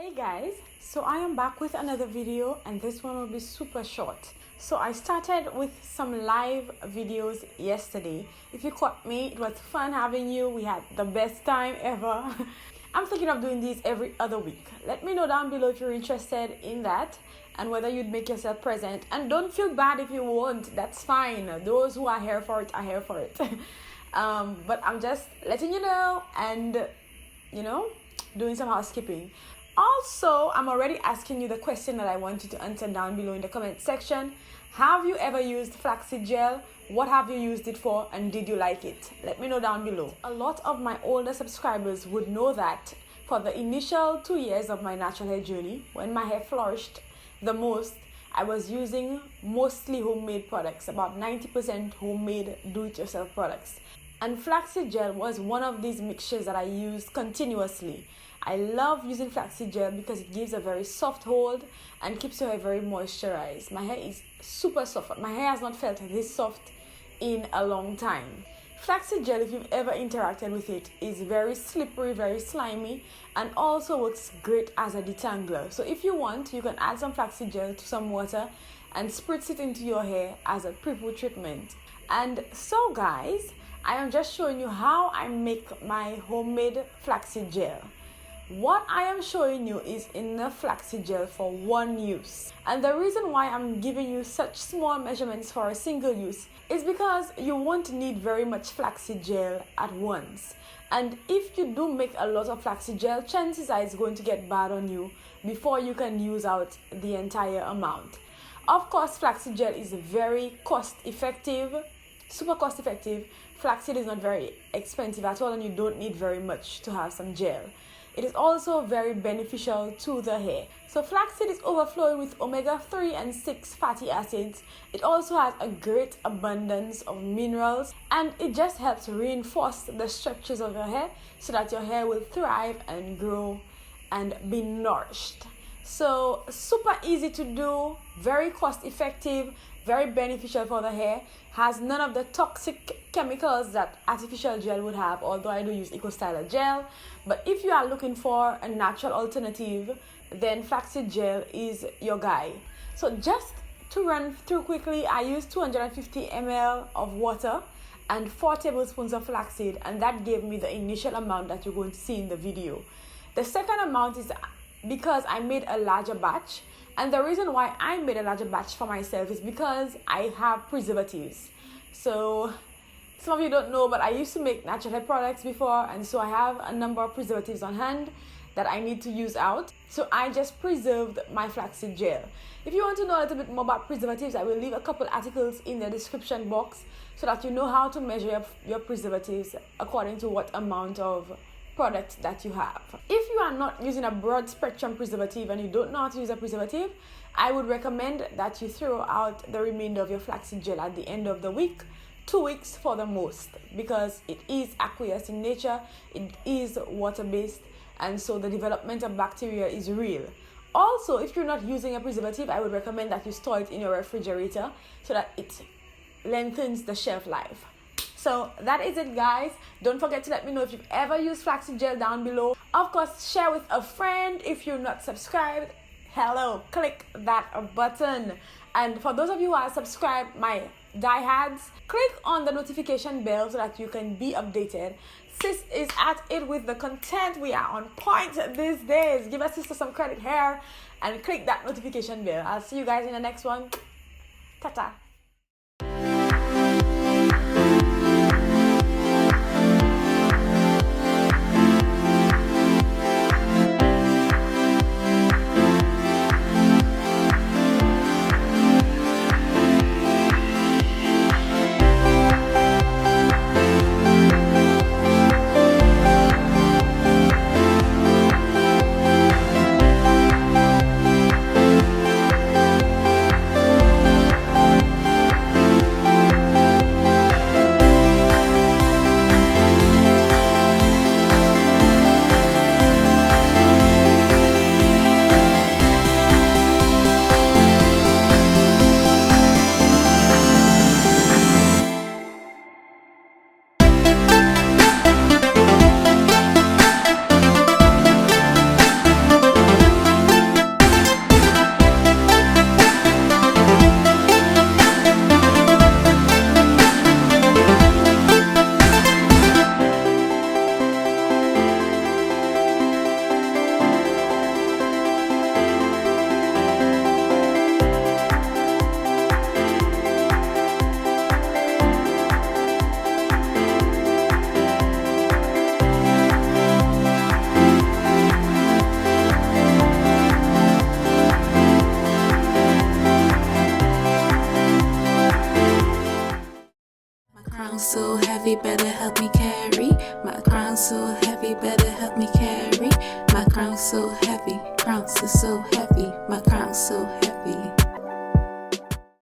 Hey guys, so I am back with another video and this one will be super short. So I started with some live videos yesterday. If you caught me, it was fun having you. We had the best time ever. I'm thinking of doing these every other week. Let me know down below if you're interested in that and whether you'd make yourself present. And don't feel bad if you won't, that's fine. Those who are here for it are here for it. But I'm just letting you know and, doing some housekeeping. Also, I'm already asking you the question that I want you to answer down below in the comment section. Have you ever used Flax Seed Gel? What have you used it for and did you like it? Let me know down below. A lot of my older subscribers would know that for the initial 2 years of my natural hair journey, when my hair flourished the most, I was using mostly homemade products, about 90% homemade do-it-yourself products. And Flax Seed Gel was one of these mixtures that I used continuously. I love using Flax Seed Gel because it gives a very soft hold and keeps your hair very moisturized. My hair is super soft. My hair has not felt this soft in a long time. Flax Seed Gel, if you've ever interacted with it, is very slippery, very slimy, and also works great as a detangler. So if you want, you can add some Flax Seed Gel to some water and spritz it into your hair as a pre-poo treatment. And so guys, I am just showing you how I make my homemade Flax Seed Gel. What I am showing you is enough Flax Seed Gel for one use. And the reason why I'm giving you such small measurements for a single use is because you won't need very much Flax Seed Gel at once. And if you do make a lot of Flax Seed Gel, chances are it's going to get bad on you before you can use out the entire amount. Of course, Flax Seed Gel is very cost effective, super cost effective. Flaxseed is not very expensive at all and you don't need very much to have some gel. It is also very beneficial to the hair. So flaxseed is overflowing with omega-3 and 6 fatty acids. It also has a great abundance of minerals and it just helps reinforce the structures of your hair so that your hair will thrive and grow and be nourished. So super easy to do, very cost effective, very beneficial for the hair, has none of the toxic chemicals that artificial gel would have, although I do use EcoStyler gel. But if you are looking for a natural alternative, then flaxseed gel is your guy. So just to run through quickly, I use 250 ml of water and 4 tablespoons of flaxseed, and that gave me the initial amount that you're going to see in the video. The second amount is because I made a larger batch. And the reason why I made a larger batch for myself is because I have preservatives. So some of you don't know, but I used to make natural hair products before, and so I have a number of preservatives on hand that I need to use out. So I just preserved my flaxseed gel. If you want to know a little bit more about preservatives, I will leave a couple articles in the description box so that you know how to measure your preservatives according to what amount of product that you have. If you are not using a broad spectrum preservative and you don't know how to use a preservative, I would recommend that you throw out the remainder of your flaxseed gel at the end of the week, 2 weeks for the most, because it is aqueous in nature, it is water-based, and so the development of bacteria is real. Also, if you're not using a preservative, I would recommend that you store it in your refrigerator so that it lengthens the shelf life. So that is it, guys. Don't forget to let me know if you've ever used flaxseed gel down below. Of course, share with a friend. If you're not subscribed, hello, click that button. And for those of you who are subscribed, my diehards, click on the notification bell so that you can be updated. Sis is at it with the content. We are on point these days. Give a sister some credit here and click that notification bell. I'll see you guys in the next one. Ta-ta. crown so heavy, better help me carry. My crown so heavy, better help me carry. My crown so heavy, crown so heavy, my crown so heavy.